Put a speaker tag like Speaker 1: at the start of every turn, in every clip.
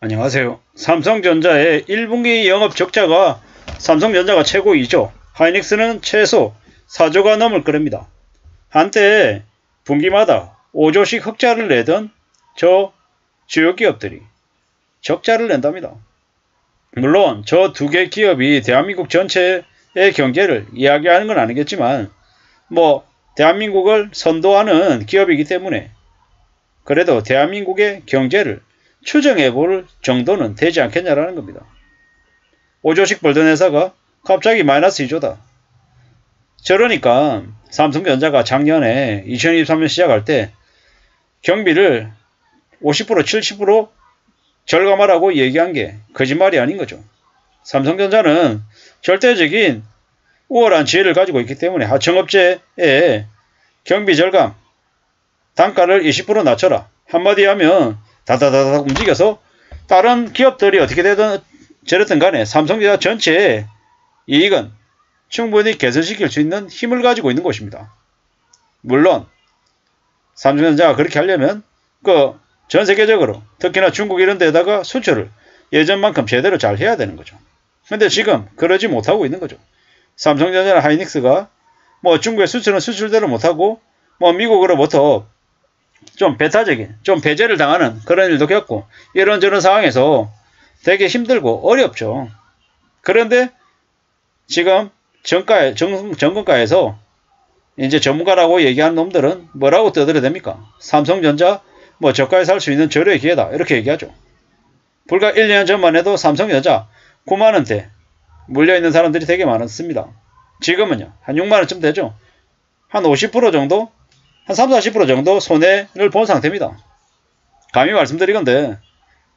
Speaker 1: 안녕하세요. 삼성전자의 1분기 영업 적자가 삼성전자가 최고이죠. 하이닉스는 최소 4조가 넘을 거랍니다. 한때 분기마다 5조씩 흑자를 내던 저 주요 기업들이 적자를 낸답니다. 물론 저 두 개 기업이 대한민국 전체의 경제를 이야기하는 건 아니겠지만 대한민국을 선도하는 기업이기 때문에 그래도 대한민국의 경제를 추정해 볼 정도는 되지 않겠냐라는 겁니다. 5조씩 벌던 회사가 갑자기 마이너스 2조다. 저러니까 삼성전자가 작년에 2023년 시작할 때 경비를 50% 70% 절감하라고 얘기한 게 거짓말이 아닌 거죠. 삼성전자는 절대적인 우월한 지혜를 가지고 있기 때문에 하청업체의 경비 절감 단가를 20% 낮춰라. 한마디 하면 다다다닥 움직여서 다른 기업들이 어떻게 되든 저랬든 간에 삼성전자 전체의 이익은 충분히 개선시킬 수 있는 힘을 가지고 있는 곳입니다. 물론 삼성전자가 그렇게 하려면 전 세계적으로 특히나 중국 이런 데다가 수출을 예전만큼 제대로 잘 해야 되는 거죠. 근데 지금 그러지 못하고 있는 거죠. 삼성전자나 하이닉스가 중국에 수출은 수출대로 못하고 미국으로부터 좀 배타적인, 좀 배제를 당하는 그런 일도 겪고 이런저런 상황에서 되게 힘들고 어렵죠. 그런데 지금 정권가에서 이제 전문가라고 얘기하는 놈들은 뭐라고 떠들어댑니까? 삼성전자 저가에 살 수 있는 절호의 기회다 이렇게 얘기하죠. 불과 1년 전만 해도 삼성전자 9만원대 물려있는 사람들이 되게 많았습니다. 지금은요 한 6만원쯤 되죠. 한 50% 정도 한 30-40% 정도 손해를 본 상태입니다. 감히 말씀드리건데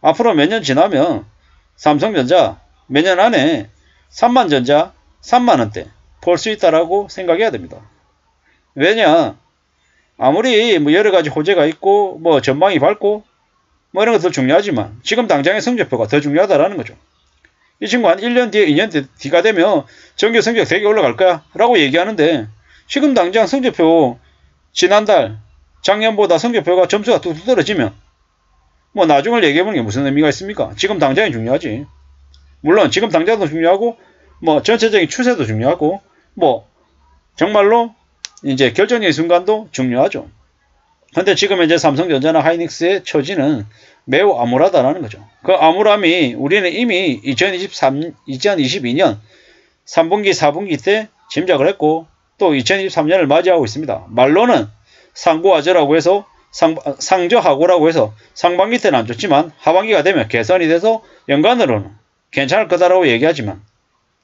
Speaker 1: 앞으로 몇 년 지나면 삼성전자 몇 년 안에 3만전자 3만원대 볼 수 있다라고 생각해야 됩니다. 왜냐 아무리 여러가지 호재가 있고 전망이 밝고 이런 것도 중요하지만 지금 당장의 성적표가 더 중요하다라는 거죠. 이 친구 한 1년 뒤에 2년 뒤가 되면 정규 성적 되게 올라갈 거야 라고 얘기하는데 지금 당장 성적표 지난달 작년보다 성적표가 점수가 뚝뚝 떨어지면 나중을 얘기해보는 게 무슨 의미가 있습니까? 지금 당장이 중요하지. 물론 지금 당장도 중요하고 전체적인 추세도 중요하고 정말로 이제 결정적인 순간도 중요하죠. 근데 지금 이제 삼성전자나 하이닉스의 처지는 매우 암울하다라는 거죠. 그 암울함이 우리는 이미 2022년 3분기 4분기 때 짐작을 했고 또 2023년을 맞이하고 있습니다. 말로는 상고하저라고 해서 상저하고라고 해서 상반기 때는 안 좋지만 하반기가 되면 개선이 돼서 연간으로는 괜찮을 거다라고 얘기하지만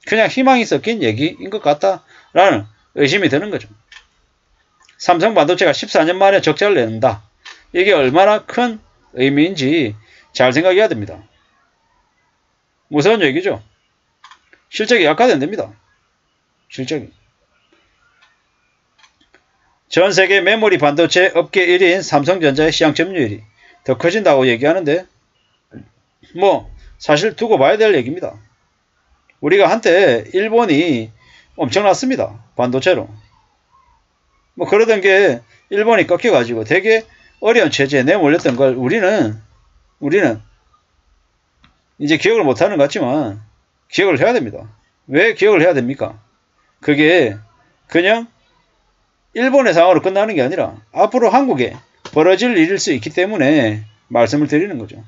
Speaker 1: 그냥 희망이 섞인 얘기인 것 같다라는 의심이 드는 거죠. 삼성반도체가 14년 만에 적자를 낸다. 이게 얼마나 큰 의미인지 잘 생각해야 됩니다. 무서운 얘기죠. 실적이 약화된답니다. 실적이. 전 세계 메모리 반도체 업계 1위인 삼성전자의 시장 점유율이 더 커진다고 얘기하는데 사실 두고 봐야 될 얘기입니다. 우리가 한때 일본이 엄청났습니다. 반도체로. 그러던 게 일본이 꺾여가지고 되게 어려운 체제에 내몰렸던 걸 우리는 이제 기억을 못하는 것 같지만 기억을 해야 됩니다. 왜 기억을 해야 됩니까? 그게 그냥 일본의 상황으로 끝나는 게 아니라 앞으로 한국에 벌어질 일일 수 있기 때문에 말씀을 드리는 거죠.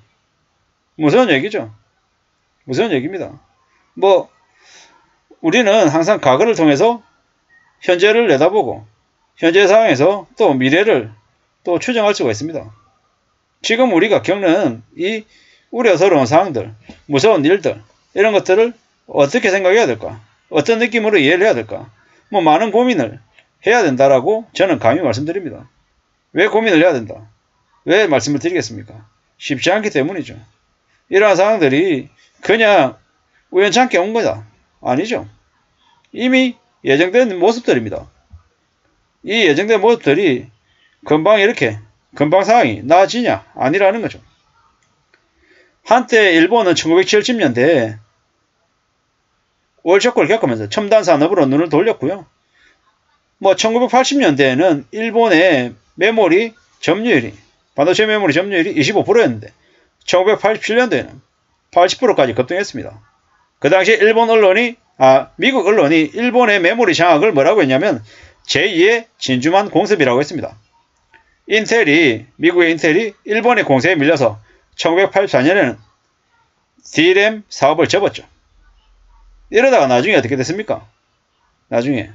Speaker 1: 무서운 얘기죠. 무서운 얘기입니다. 우리는 항상 과거를 통해서 현재를 내다보고 현재 상황에서 또 미래를 또 추정할 수가 있습니다. 지금 우리가 겪는 이 우려스러운 상황들, 무서운 일들 이런 것들을 어떻게 생각해야 될까? 어떤 느낌으로 이해를 해야 될까? 많은 고민을 해야 된다라고 저는 감히 말씀드립니다. 왜 고민을 해야 된다? 왜 말씀을 드리겠습니까? 쉽지 않기 때문이죠. 이러한 상황들이 그냥 우연찮게 온 거다. 아니죠. 이미 예정된 모습들입니다. 이 예정된 모습들이 금방 상황이 나아지냐? 아니라는 거죠. 한때 일본은 1970년대에 월쇼크를 겪으면서 첨단 산업으로 눈을 돌렸고요. 1980년대에는 일본의 메모리 점유율이, 반도체 메모리 점유율이 25%였는데 1987년도에는 80%까지 급등했습니다. 그 당시 미국 언론이 일본의 메모리 장악을 뭐라고 했냐면 제2의 진주만 공습이라고 했습니다. 미국의 인텔이 일본의 공세에 밀려서 1984년에는 DRAM 사업을 접었죠. 이러다가 나중에 어떻게 됐습니까? 나중에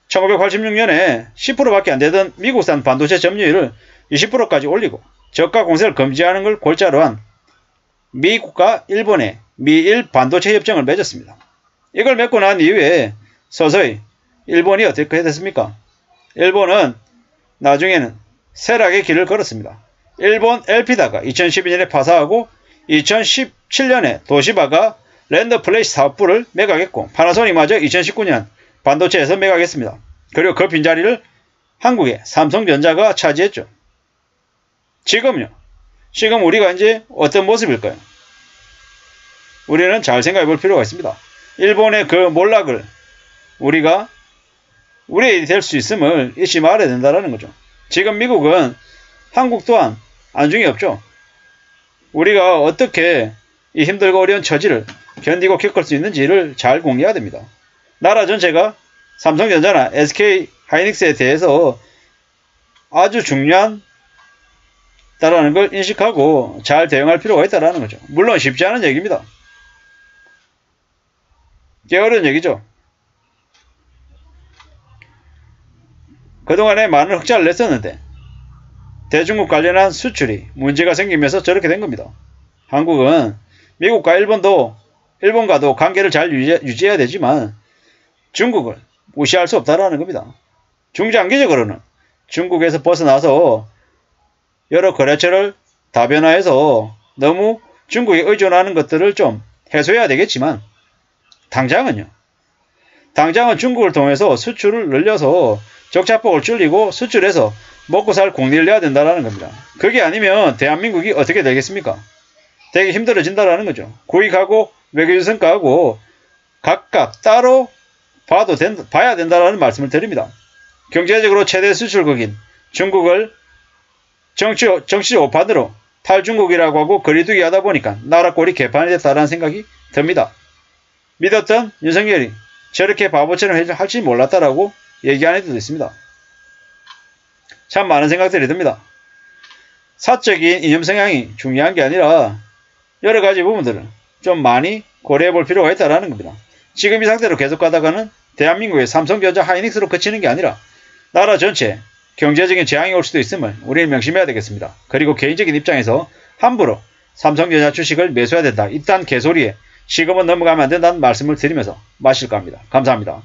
Speaker 1: 1986년에 10%밖에 안 되던 미국산 반도체 점유율을 20%까지 올리고 저가 공세를 금지하는 걸 골자로 한 미국과 일본의 미일 반도체 협정을 맺었습니다. 이걸 맺고 난 이후에 서서히 일본이 어떻게 됐습니까? 일본은 나중에는 쇠락의 길을 걸었습니다. 일본 엘피다가 2012년에 파사하고 2017년에 도시바가 랜드플레이스 사업부를 매각했고 파나소닉마저 2019년 반도체에서 매각했습니다. 그리고 그 빈자리를 한국의 삼성전자가 차지했죠. 지금요. 지금 우리가 이제 어떤 모습일까요? 우리는 잘 생각해 볼 필요가 있습니다. 일본의 그 몰락을 우리가 우리의 일이 될 수 있음을 잊지 말아야 된다는 거죠. 지금 미국은 한국 또한 안중에 없죠. 우리가 어떻게 이 힘들고 어려운 처지를 견디고 겪을 수 있는지를 잘 공개해야 됩니다. 나라 전체가 삼성전자나 SK 하이닉스에 대해서 아주 중요하다는 걸 인식하고 잘 대응할 필요가 있다는 거죠. 물론 쉽지 않은 얘기입니다. 꽤 어려운 얘기죠. 그동안에 많은 흑자를 냈었는데 대중국 관련한 수출이 문제가 생기면서 저렇게 된 겁니다. 한국은 미국과 일본과도 관계를 잘 유지해야 되지만 중국을 무시할 수 없다는 겁니다. 중장기적으로는 중국에서 벗어나서 여러 거래처를 다변화해서 너무 중국에 의존하는 것들을 좀 해소해야 되겠지만 당장은 중국을 통해서 수출을 늘려서 적자폭을 줄이고 수출해서 먹고 살 공리를 내야 된다는 겁니다. 그게 아니면 대한민국이 어떻게 되겠습니까? 되게 힘들어진다는 거죠. 구익하고 외교적 성과하고 각각 따로 봐야 된다는 말씀을 드립니다. 경제적으로 최대 수출국인 중국을 정치 오판으로 탈중국이라고 하고 거리두기 하다 보니까 나라 꼴이 개판이 됐다는 생각이 듭니다. 믿었던 윤석열이 저렇게 바보처럼 할지 몰랐다라고 얘기하는 애들도 있습니다. 참 많은 생각들이 듭니다. 사적인 이념 성향이 중요한 게 아니라 여러 가지 부분들을 좀 많이 고려해 볼 필요가 있다는 겁니다. 지금 이 상태로 계속 가다가는 대한민국의 삼성전자 하이닉스로 그치는 게 아니라 나라 전체에 경제적인 재앙이 올 수도 있음을 우리는 명심해야 되겠습니다. 그리고 개인적인 입장에서 함부로 삼성전자 주식을 매수해야 된다. 이딴 개소리에 지금은 넘어가면 안 된다는 말씀을 드리면서 마실까 합니다. 감사합니다.